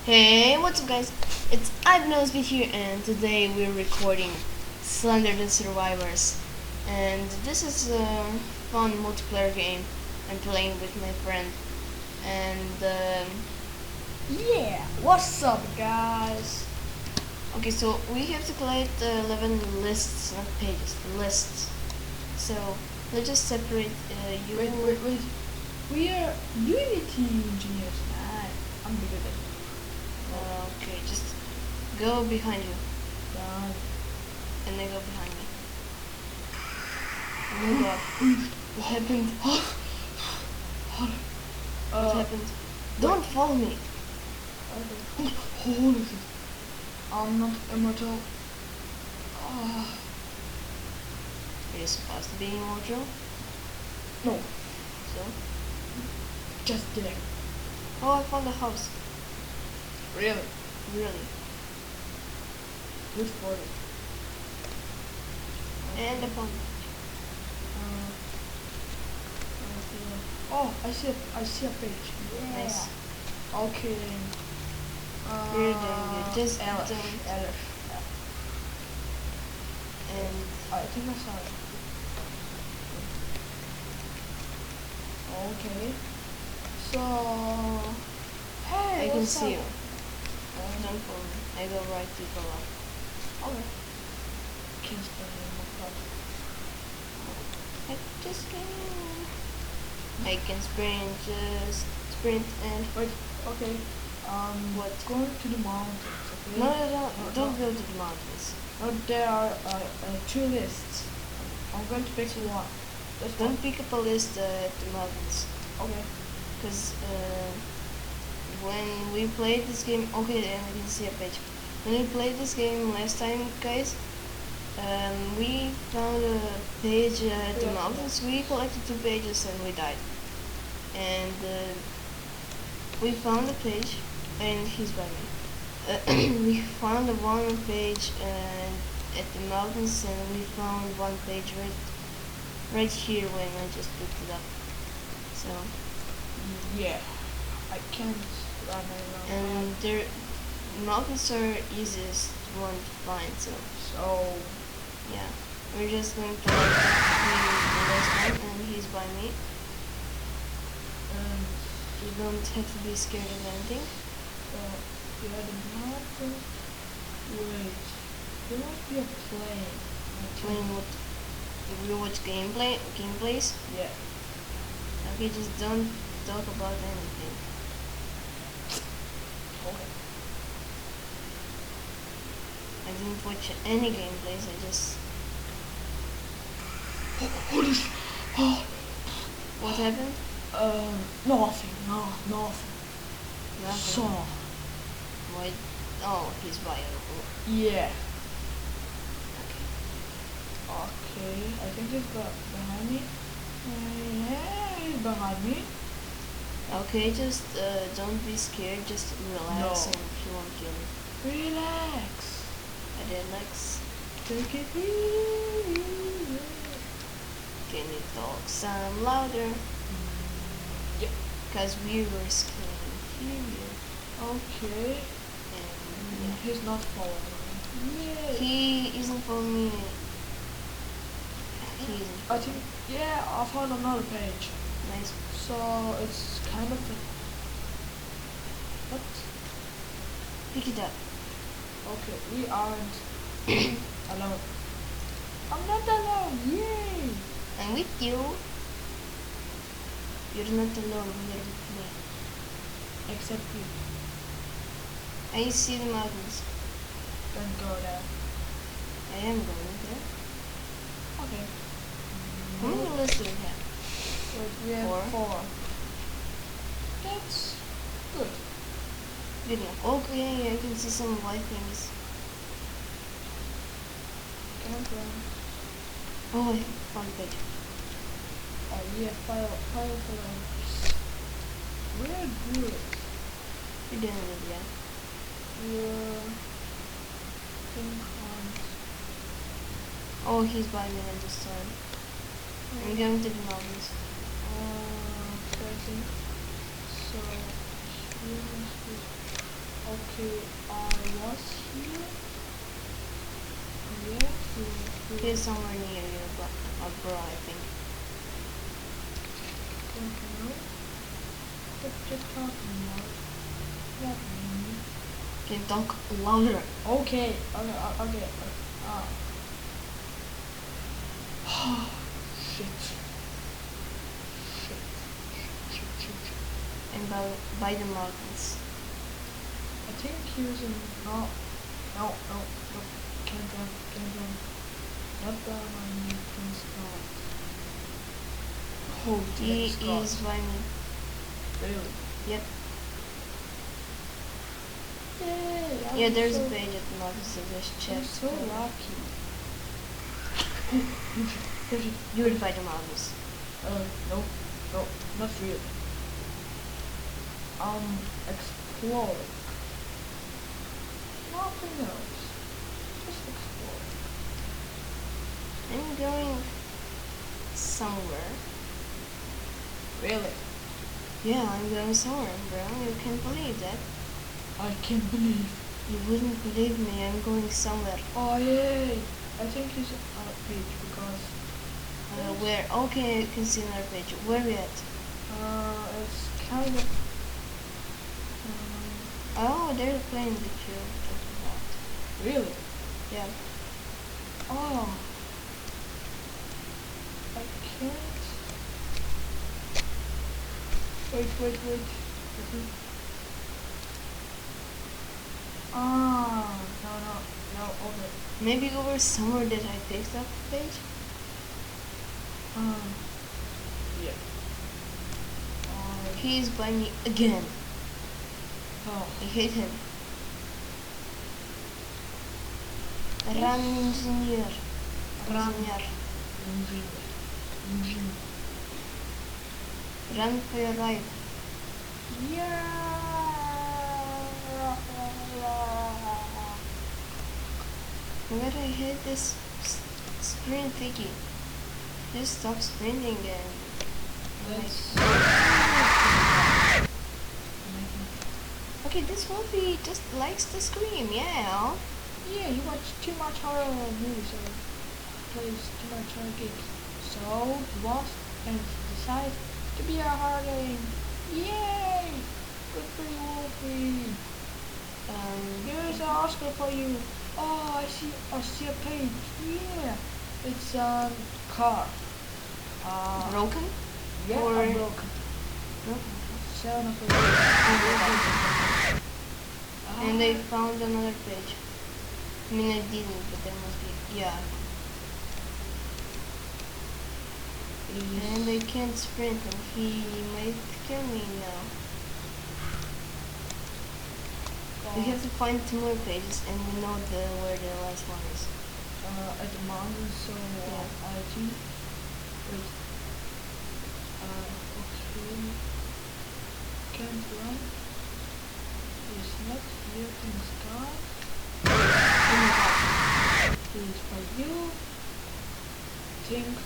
Hey, what's up guys? It's Ivan Nosby here and today we're recording Slender the Survivors. And this is a fun multiplayer game I'm playing with my friend. And Yeah, what's up guys? okay, so we have to collect 11 lists, not pages, lists. So let's just separate you. Wait. We are Unity engineers. Nah, I'm bigger than Okay, just go behind you God. and then go behind me. Oh my god. What happened? What happened? Don't follow me. Okay. Holy shit. I'm not immortal. Are you supposed to be immortal? No, So? just there. Oh, I found a house. Really? Really. Good for you. And I found Oh, I see a page. Yeah. Nice. Okay. You're doing good. Just Elif. don't. Elif. And I think I saw it. Okay. So, hey, I can what's see up? you. Don't follow me. I go right, you go left. Okay. Can't spell it in my cup. I just can. I can sprint, just sprint and Wait, okay. What? Going to the mountains, okay? no, don't go to the mountains. No, there are two lists. I'm going to pick one. Just one. Don't pick up a list at the mountains. Okay. Because when we played this game, okay, and I can see a page. When we played this game last time, guys, we found a page at the mountains. We collected 2 pages and we died. And we found a page, and he's by me. We found a one page at the mountains, and we found one page right here when I just picked it up. So. Yeah. I can't run around. And mountains are easiest one to find, so So, yeah. We're just going to like the last one, and he's by me. You don't have to be scared of anything. yeah, the mountain. Wait. There must be a plane. Playing what we watch gameplays. Yeah. Okay, just don't talk about anything. Okay. I didn't watch any gameplays. I just. Holy sh! Oh. What happened? Nothing. Nothing. Nothing. So, Why? Oh, he's by you. yeah. Okay. Okay, I think he's behind me. Yeah, he's behind me. Okay, just don't be scared. Just relax, No. and he won't kill you. Relax. I relax. Take it easy. Can you talk some louder? Yeah. Cause we were scared here. Okay. And He's not following me. yeah. Yeah. He isn't following me. He isn't. I think, yeah, I found another page. Nice. So, it's kind of a... What? Pick it up. Okay, we aren't alone. I'm not alone, yay! I'm with you. You're not alone. You're with me. Except you. I see the mountains. Don't go there. I am going there. Okay. How many lists do we have? Wait, we have 4. That's good. Good enough. Okay, I can see some white things. Can't run. Oh, I found a page. Oh yeah, file followers. We're good. You're doing it, yeah. We're pink ones. Oh, he's by me this time. I'm going to the mountains. Okay. So humans with Okay, I was here. Yes, yes, He's somewhere near you, but bro, I think. don't know what you're talking about. Not me. Can you talk louder? Okay, okay. Shit. Shit. And by the mountains. I think he was in. No. Can't run. Not that one, you can stop. Oh, he Let's go. is by me. Really? Yep. Yay, Yeah, I'm there's so, a page at the mountains, so there's I'm chest. so lucky. You will fight the mountains. No, not really. Exploring. Nothing else. Just exploring. I'm going somewhere. Really? Yeah, I'm going somewhere, bro. You can't believe that. I can't believe. You wouldn't believe me. I'm going somewhere. Oh yay! I think it's a page because Where? Okay, I can see another page. Where we at? it's kind of Oh, there's a plane that you talking about. really. Yeah. Oh, I can't. Wait. Ah, no. Okay. Maybe over somewhere that I picked up the page. Yeah. He's by me again. Oh. I hate him. Run, engineer. Run. Engineer. Run for your life. Yeah. But I hate this sprint thingy. Just stop sprinting and Let's. okay, this movie just likes to scream, yeah. Yeah, you watch too much horror movies or plays too much horror games. So he was and decided to be a horror game. Yay! Good for you, Wolfie. Here's an Oscar for you. Oh, I see a page. Yeah, it's a car. Broken? Yeah, or broken. broken. Sound of a And they found another page. I mean, I didn't, but there must be. Yeah. And I can't sprint, and he might kill me now. We have to find 2 more pages, and we know where the last one is. at the mountain, so Yeah. I think wait. Okay. Can't run. He's not here in the sky. Oh my god. He's for you. Think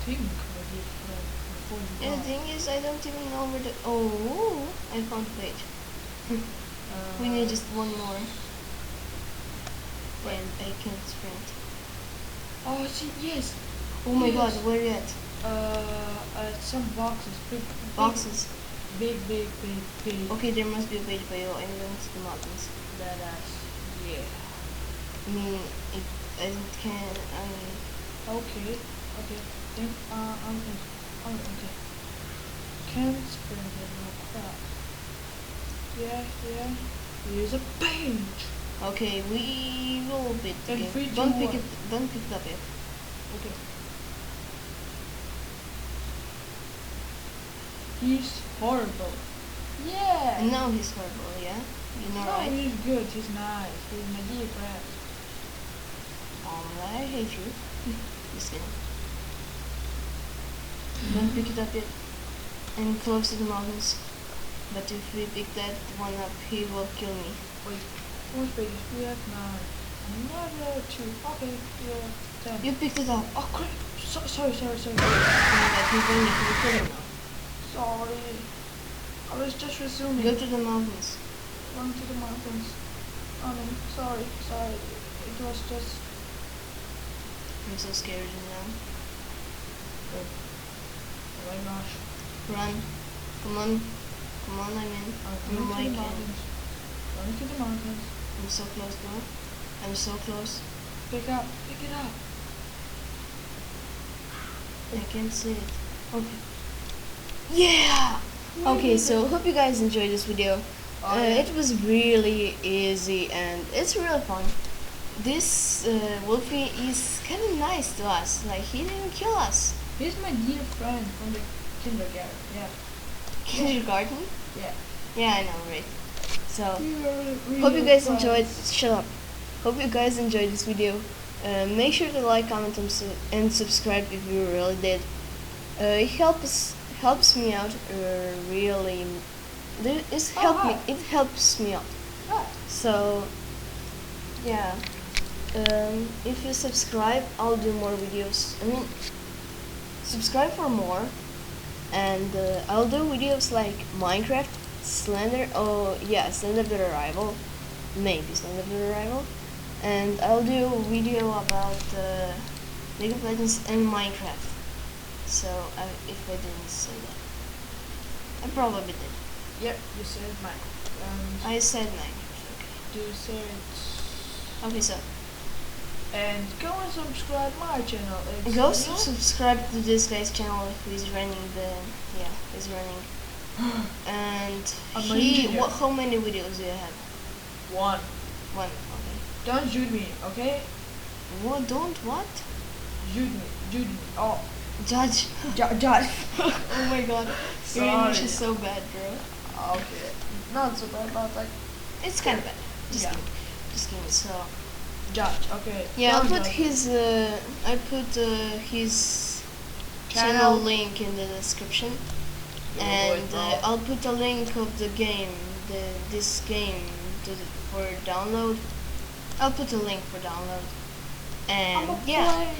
maybe before you And the thing is, I don't even know where the. Oh, I found the page. We need just one more. And I can't sprint. Oh, see, yes. Oh my Yes. god, where you at? Some boxes, big Boxes. big. Okay, there must be a page by you. I'm going to the mountains. Badass. Yeah. I mean, I can. I mean, Okay. Think. Okay. Can't sprint in no crap. Yeah. Here's a page. okay, we will beat the In game. 3, 2, Don't pick 1. it. Don't pick it up yet. Okay. He's horrible. Yeah. And now he's horrible. Yeah, you know, No, right? he's good. He's nice. He's my dear friend. I hate you. Just kidding. Don't pick it up yet. I'm close to the mountains. But if we pick that one up, he will kill me. Wait. Four pages. We have 9. Another 2. Okay. Yeah. 10. You picked it up. Oh crap! Sorry. Oh my god, he's going to kill me now. Sorry. I was just resuming. Go to the mountains. Going to the mountains. I mean, sorry. It was just. I'm so scared now. Oh my gosh. Run. Come on. Come on, I'm in. I'm going to the mountains. Going to the mountains. I'm so close, bro. I'm so close. Pick it up. I can't see it. Okay. Yeah! Okay, so hope you guys enjoyed this video. It was really easy and it's really fun. This Wolfie is kind of nice to us. Like, he didn't kill us. He's my dear friend from the kindergarten. Yeah. Kindergarten? Yeah. Yeah, I know, right? So, Really hope you guys friends. enjoyed. Shut up. Hope you guys enjoyed this video. Make sure to like, comment, and subscribe if you really did. It helps me out really. It helps me out. Right. So yeah, if you subscribe, I'll do more videos. I mean, subscribe for more, and I'll do videos like Minecraft, Slender. Oh yeah, Slender the Arrival, maybe Slender the Arrival, and I'll do a video about League of Legends and Minecraft. So if I didn't say that, I probably did. Yep, you said mine. I said Minecraft. You said. Okay, so And go and subscribe my channel. It's go subscribe to this guy's channel who is running he's running. And Amazing. how many videos do you have? One. One. Okay. Don't shoot me, okay? What? Don't what? Shoot me. Oh, Judge. judge. Oh my god. Your English is so bad, bro. Okay. Not so bad, but like It's kind of bad. Yeah. Just kidding. So judge. Okay. yeah, I'll Don't put judge. his channel Channel. link in the description, Good and boy, bro. I'll put a link of the game, this game for download. I'll put a link for download, and I'm a yeah, plane.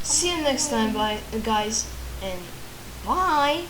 see you next time, bye guys, and bye.